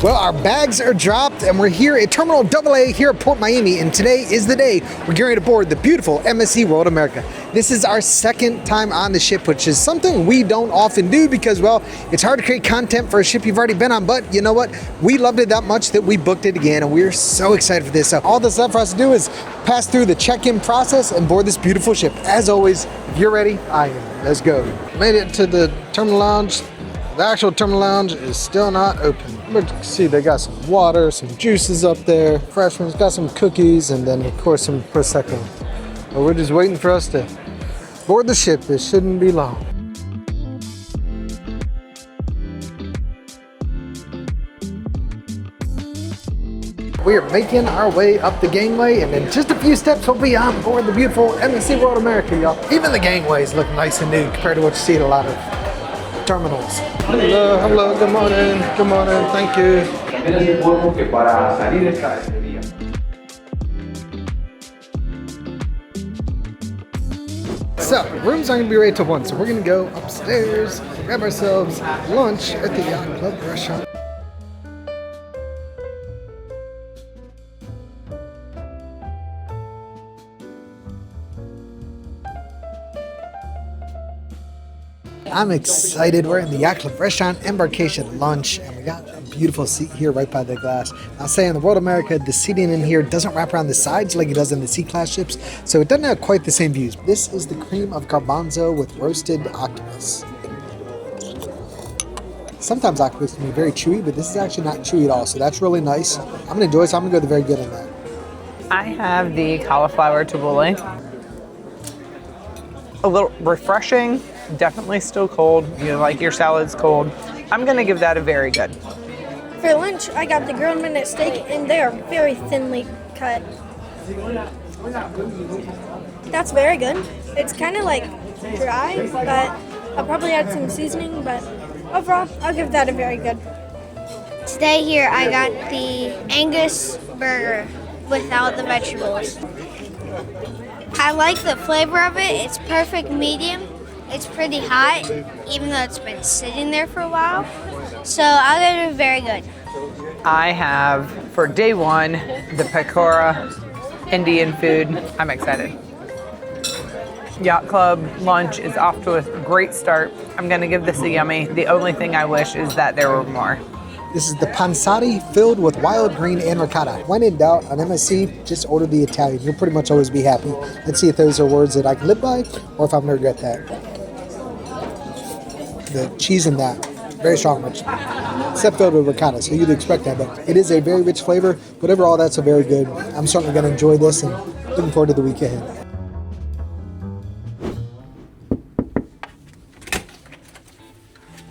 Well, our bags are dropped and we're here at Terminal AA here at Port Miami, and today is the day we're getting to board the beautiful MSC World America. This is our second time on the ship, which is something we don't often do because, well, it's hard to create content for a ship you've already been on, but you know what? We loved it that much that we booked it again, and we're so excited for this. So all that's left for us to do is pass through the check-in process and board this beautiful ship. As always, if you're ready, I am. Let's go. Made it to the terminal lounge. The actual terminal lounge is still not open. But you can see they got some water, some juices up there, refreshments, got some cookies, and then of course some Prosecco. But we're just waiting for us to board the ship. It shouldn't be long. We are making our way up the gangway, and in just a few steps we'll be on board the beautiful MSC World America, y'all. Even the gangways look nice and new compared to what you see at a lot of terminals. Hello, good morning, thank you. So, rooms aren't gonna be ready till 1, so we're gonna go upstairs, grab ourselves lunch at the Yacht Club restaurant. I'm excited. We're in the Yacht Club restaurant, Embarkation lunch, and we got a beautiful seat here right by the glass. I'll say in the World America, the seating in here doesn't wrap around the sides like it does in the C-Class ships, so it doesn't have quite the same views. This is the cream of garbanzo with roasted octopus. Sometimes octopus can be very chewy, but this is actually not chewy at all, so that's really nice. I'm gonna enjoy it, so I'm gonna go the very good on that. I have the cauliflower tabbouleh. A little refreshing. Definitely still cold. You like your salads cold. I'm gonna give that a very good. For lunch, I got the grilled minute steak, and they are very thinly cut. That's very good. It's kind of like dry, but I'll probably add some seasoning, but overall, I'll give that a very good. Today here, I got the Angus burger without the vegetables. I like the flavor of it. It's perfect medium. It's pretty hot, even though it's been sitting there for a while. So I'll give it very good. I have, for day one, the Pakora Indian food. I'm excited. Yacht Club lunch is off to a great start. I'm gonna give this a yummy. The only thing I wish is that there were more. This is the pansati filled with wild green and ricotta. When in doubt on MSC, just order the Italian. You'll pretty much always be happy. Let's see if those are words that I can live by or if I'm gonna regret that. The cheese in that, very strong, much. Except filled with ricotta, so you'd expect that, but it is a very rich flavor. But overall, that's a very good. I'm certainly gonna enjoy this and looking forward to the week ahead.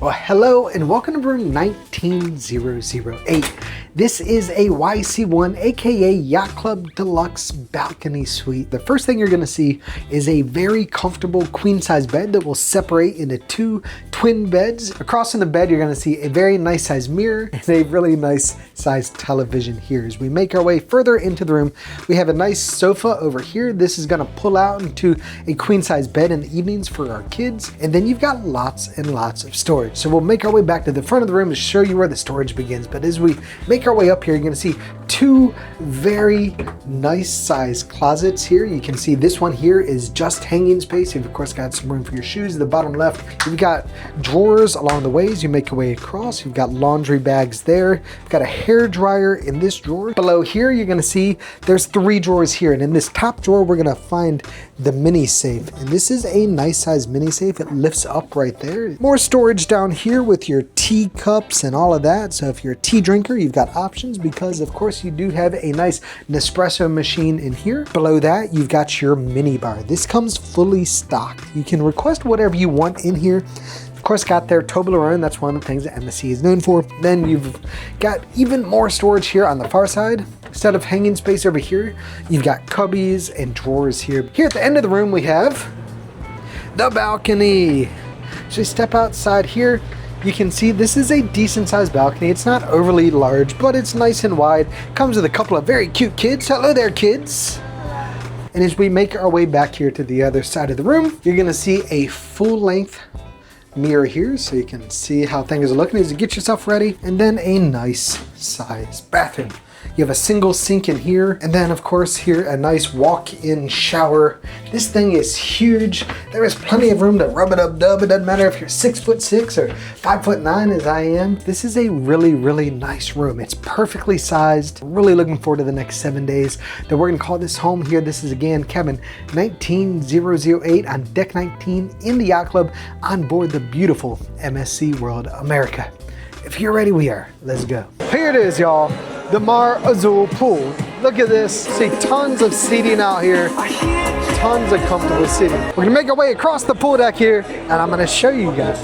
Well, hello and welcome to room 19008. This is a YC1, aka Yacht Club Deluxe Balcony Suite. The first thing you're gonna see is a very comfortable queen size bed that will separate into 2 twin beds. Across from the bed, you're gonna see a very nice size mirror and a really nice size television here. As we make our way further into the room, we have a nice sofa over here. This is gonna pull out into a queen size bed in the evenings for our kids. And then you've got lots and lots of storage. So we'll make our way back to the front of the room to show you where the storage begins. But as we make our way up here, you're gonna see 2 very nice size closets here. You can see this one here is just hanging space. You've of course got some room for your shoes. At the bottom left, you've got drawers along the ways you make your way across. You've got laundry bags there. You've got a hair dryer in this drawer. Below here, you're gonna see there's 3 drawers here. And in this top drawer, we're gonna find the mini safe. And this is a nice size mini safe. It lifts up right there. More storage down here with your tea cups and all of that. So if you're a tea drinker, you've got options because of course you do have a nice Nespresso machine in here. Below that, you've got your mini bar. This comes fully stocked. You can request whatever you want in here. Of course, got their Toblerone. That's one of the things that MSC is known for. Then you've got even more storage here on the far side. Instead of hanging space over here, you've got cubbies and drawers here. Here at the end of the room, we have the balcony. So you step outside here, you can see this is a decent sized balcony. It's not overly large, but it's nice and wide. Comes with a couple of very cute kids. Hello there, kids. And as we make our way back here to the other side of the room, you're gonna see a full length mirror here so you can see how things are looking as you get yourself ready. And then a nice size bathroom. You have a single sink in here, and then of course here a nice walk-in shower. This thing is huge. There is plenty of room to rub it up dub. It doesn't matter if you're 6'6" or 5'9" as I am. This is a really, really nice room. It's perfectly sized. Really looking forward to the next 7 days that we're gonna call this home here. This is again cabin 19008 on deck 19 in the Yacht Club on board the beautiful MSC World America. If you're ready, we are. Let's go. Here it is, y'all. The Mar Azul pool. Look at this. See tons of seating out here. Tons of comfortable seating. We're gonna make our way across the pool deck here, and I'm gonna show you guys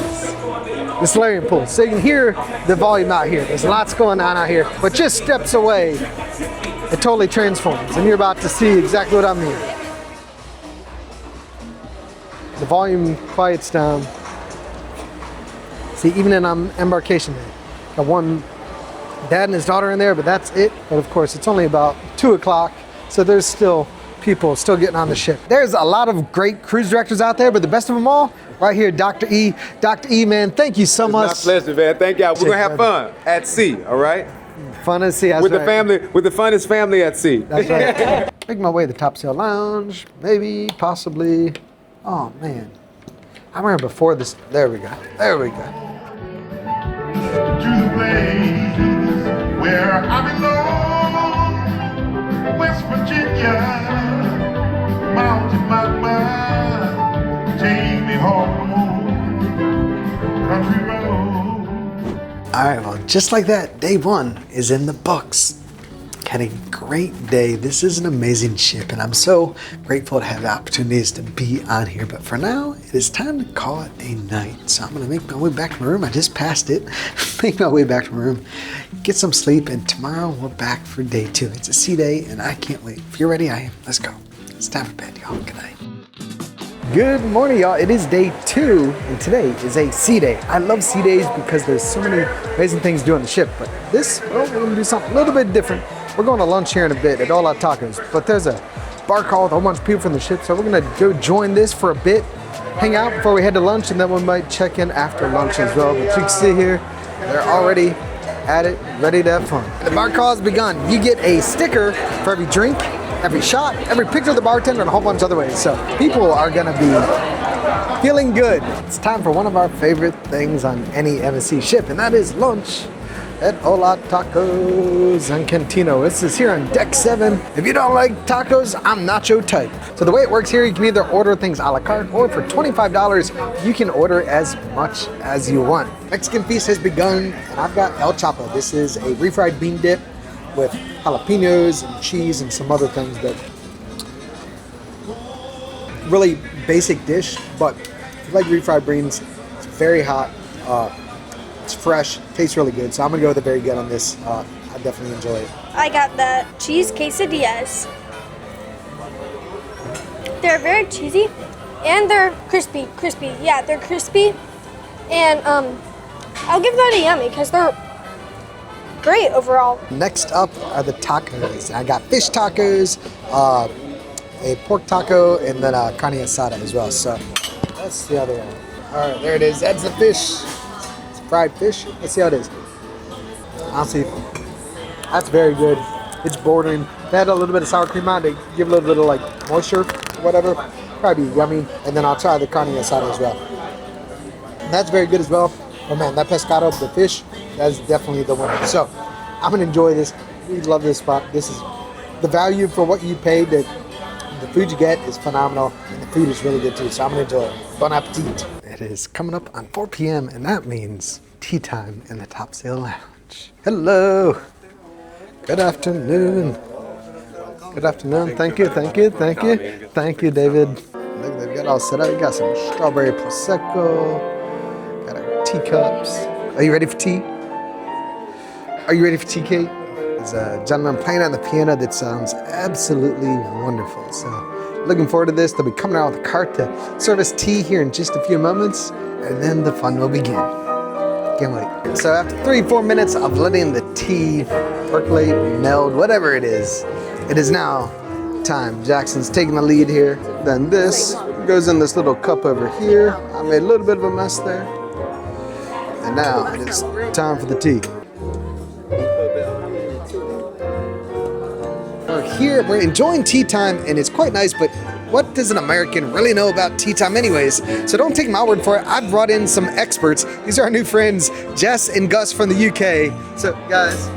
the solarium pool. So you can hear the volume out here. There's lots going on out here, but just steps away, it totally transforms, and you're about to see exactly what I mean. The volume quiets down. See, even in embarkation day, got one dad and his daughter in there, but that's it. But of course, it's only about 2 o'clock, so there's still people still getting on the ship. There's a lot of great cruise directors out there, but the best of them all, right here, Dr. E. Dr. E, man, thank you so much. It's my pleasure, man. Thank y'all. We're gonna have fun at sea, all right? Fun at sea, that's With right. the family, with the funnest family at sea. That's right. Make my way to the Top Sail Lounge, maybe, possibly. Oh man, I remember before this. There we go. There we go. To the place where I belong, West Virginia, Mountain Mama, take me home, country road. All right, well, just like that, day one is in the books. Had a great day. This is an amazing ship, and I'm so grateful to have the opportunities to be on here. But for now, it is time to call it a night. So I'm gonna make my way back to my room. I just passed it. Make my way back to my room, get some sleep, and tomorrow we're back for day two. It's a sea day, and I can't wait. If you're ready, I am. Let's go. It's time for bed, y'all. Good night. Good morning, y'all. It is day two, and today is a sea day. I love sea days because there's so many amazing things to do on the ship. But this, well, we're gonna do something a little bit different. We're going to lunch here in a bit at Hola Tacos, but there's a bar call with a whole bunch of people from the ship, so we're gonna go join this for a bit, hang out before we head to lunch, and then we might check in after lunch as well. But you can see here, they're already at it, ready to have fun. The bar call has begun. You get a sticker for every drink, every shot, every picture of the bartender, and a whole bunch of other ways. So people are gonna be feeling good. It's time for one of our favorite things on any MSC ship, and that is lunch at Hola Tacos and Cantina. This is here on deck 7. If you don't like tacos, I'm not your type. So the way it works here, you can either order things a la carte, or for $25, you can order as much as you want. Mexican feast has begun, and I've got El Chapo. This is a refried bean dip with jalapenos and cheese and some other things that really basic dish, but if you like refried beans, it's very hot. It's fresh, tastes really good, so I'm gonna go with a very good on this. I definitely enjoy it. I got the cheese quesadillas. They're very cheesy, and they're crispy. Yeah, they're crispy, and I'll give that a yummy because they're great overall. Next up are the tacos. I got fish tacos, a pork taco, and then a carne asada as well. So that's the other one. All right, there it is. That's the fish. It's fried fish. Let's see how it is. Honestly, that's very good. It's bordering. They had a little bit of sour cream on it to give a little bit of like moisture or whatever. Probably yummy. And then I'll try the carne asada as well. And that's very good as well. Oh man, that pescado, the fish, that's definitely the winner. So I'm gonna enjoy this. We love this spot. This is the value for what you paid. The food you get is phenomenal, and the food is really good too. So I'm gonna enjoy it. Bon appetit. It is coming up on 4 p.m. and that means tea time in the Top Sail Lounge. Hello. Good afternoon. Good afternoon. Thank you. Thank you. Thank you. Thank you, David. Look, they've got all set up. You got some strawberry prosecco. Got our teacups. Are you ready for tea? Are you ready for tea, Kate? There's a gentleman playing on the piano that sounds absolutely wonderful. So looking forward to this. They'll be coming out with a cart to serve us tea here in just a few moments, and then the fun will begin. Can't wait. So after 3-4 minutes of letting the tea percolate, meld, whatever it is now time. Jackson's taking the lead here. Then this goes in this little cup over here. I made a little bit of a mess there. And now it is time for the tea. We're here, we're enjoying tea time, and it's quite nice, but what does an American really know about tea time anyways? So don't take my word for it. I've brought in some experts. These are our new friends, Jess and Gus from the UK. So guys,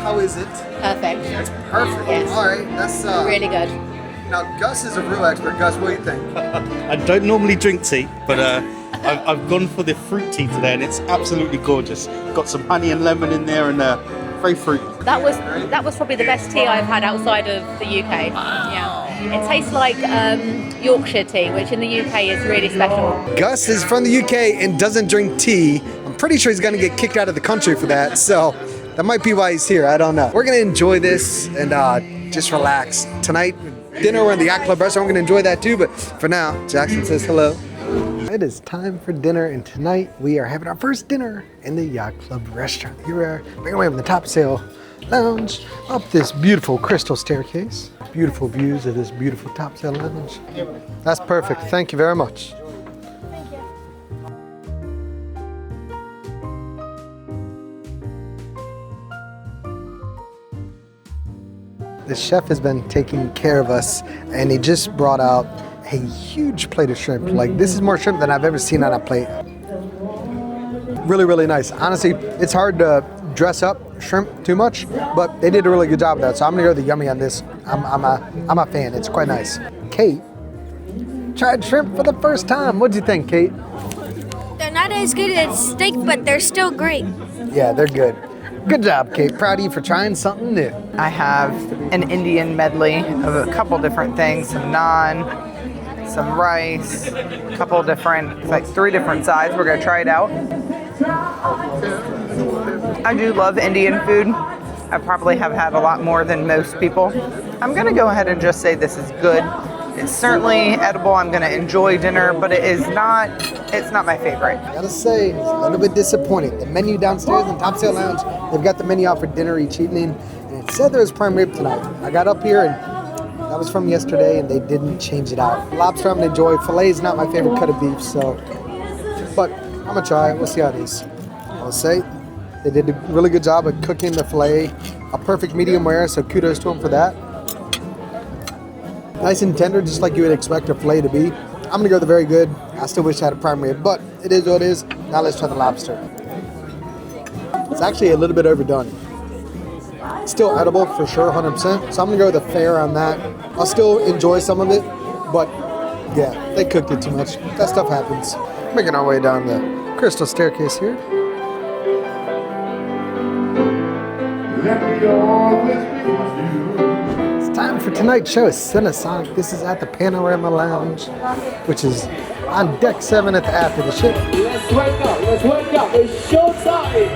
how is it? Perfect. It's perfect. Yes. All right, that's Really good. Now Gus is a real expert. Gus, what do you think? I don't normally drink tea, but I've gone for the fruit tea today, and it's absolutely gorgeous. Got some honey and lemon in there, and very fruity. That was probably the best tea I've had outside of the UK. Yeah. It tastes like Yorkshire tea, which in the UK is really special. Gus is from the UK and doesn't drink tea. I'm pretty sure he's gonna get kicked out of the country for that, so that might be why he's here. I don't know. We're gonna enjoy this and just relax. Tonight, dinner we're in the Yacht Club restaurant. We're gonna enjoy that too, but for now, Jackson says hello. It is time for dinner, and tonight we are having our first dinner in the Yacht Club restaurant. Here we are, making our way from the top sail lounge up this beautiful crystal staircase. Beautiful views of this beautiful top sail lounge. That's perfect. Thank you very much. The chef has been taking care of us, and he just brought out a huge plate of shrimp. Like, this is more shrimp than I've ever seen on a plate. Really, really nice. Honestly, it's hard to dress up shrimp too much, but they did a really good job of that. So I'm gonna go with the yummy on this. I'm a fan. It's quite nice. Kate tried shrimp for the first time. What'd you think, Kate? They're not as good as steak, but they're still great. Yeah, they're good. Good job, Kate. Proud of you for trying something new. I have an Indian medley of a couple different things, some naan, some rice, a couple different, it's like 3 different sides. We're gonna try it out. I do love Indian food. I probably have had a lot more than most people. I'm gonna go ahead and just say this is good. It's certainly edible. I'm gonna enjoy dinner, but it's not my favorite. Gotta say, it's a little bit disappointing. The menu downstairs in Top Sail Lounge, they've got the menu out for dinner each evening, and it said there was prime rib tonight. I got up here, and that was from yesterday, and they didn't change it out. Lobster I'm gonna enjoy. Filet is not my favorite cut of beef, so, but I'm gonna try it. We'll see how it is. I'll say they did a really good job of cooking the filet, a perfect medium rare, so kudos to them for that. Nice and tender, just like you would expect a filet to be. I'm gonna go with the very good. I still wish I had a prime rib, but it is what it is. Now let's try the lobster. It's actually a little bit overdone. It's still edible for sure, 100%. So I'm gonna go with a fair on that. I'll still enjoy some of it, but yeah, they cooked it too much. That stuff happens. Making our way down the crystal staircase here. Let me always be with you. It's time for tonight's show. It's CineSonic. This is at the Panorama Lounge, which is on deck 7 at the aft of the ship. Let's wake up, it's showtime!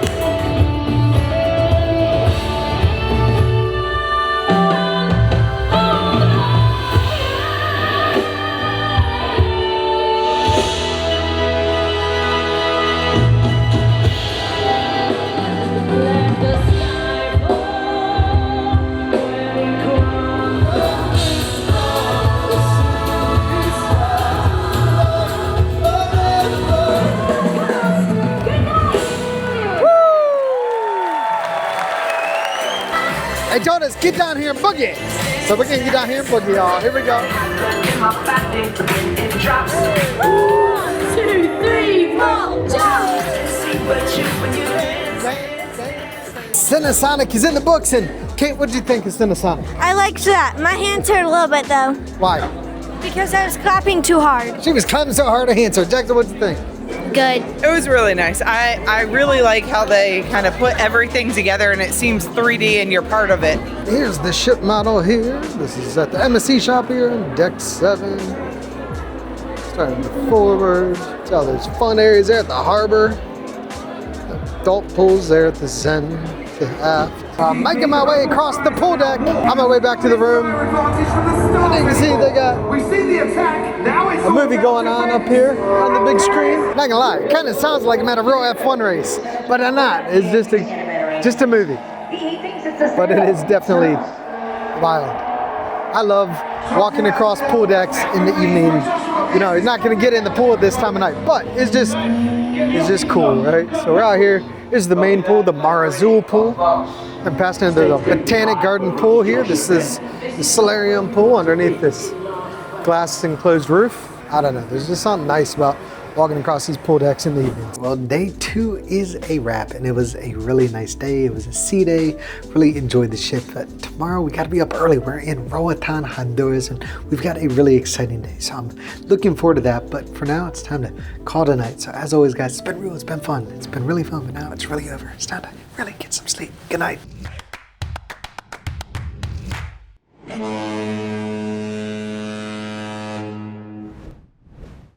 Hey Jonas, get down here and boogie. So we're gonna get down here and boogie, y'all. Here we go. 1, 2, 3, 4, jump! CineSonic is in the books, and Kate, what did you think of CineSonic? I liked that. My hands hurt a little bit though, Why? because I was clapping too hard. She was clapping so hard her hands hurt. Jackson, what did you think? Good. It was really nice. I really like how they kind of put everything together and it seems 3D and you're part of it. Here's the ship model here. This is at the MSC shop here, deck 7. Starting to forward. See all those fun areas there at the harbor. The adult pools there at the Zen, the aft. I'm making my way across the pool deck. On my way back to the room. And you can see they got a movie going on up here on the big screen. Not gonna lie, it kind of sounds like I'm at a real F1 race, but I'm not. It's just a movie. But it is definitely wild. I love walking across pool decks in the evening. You know, you're not gonna get in the pool at this time of night, but it's just is just cool, right? So we're out here. This is the main pool, the Mar Azul pool. I'm passing into the Botanic Garden pool here. This is the solarium pool underneath this glass enclosed roof. I don't know, there's just something nice about walking across these pool decks in the evenings. Well, day 2 is a wrap, and it was a really nice day. It was a sea day. Really enjoyed the ship. But tomorrow we got to be up early. We're in Roatan, Honduras, and we've got a really exciting day. So I'm looking forward to that. But for now, it's time to call it a night. So as always, guys, it's been real. It's been fun. It's been really fun. But now it's really over. It's time to really get some sleep. Good night.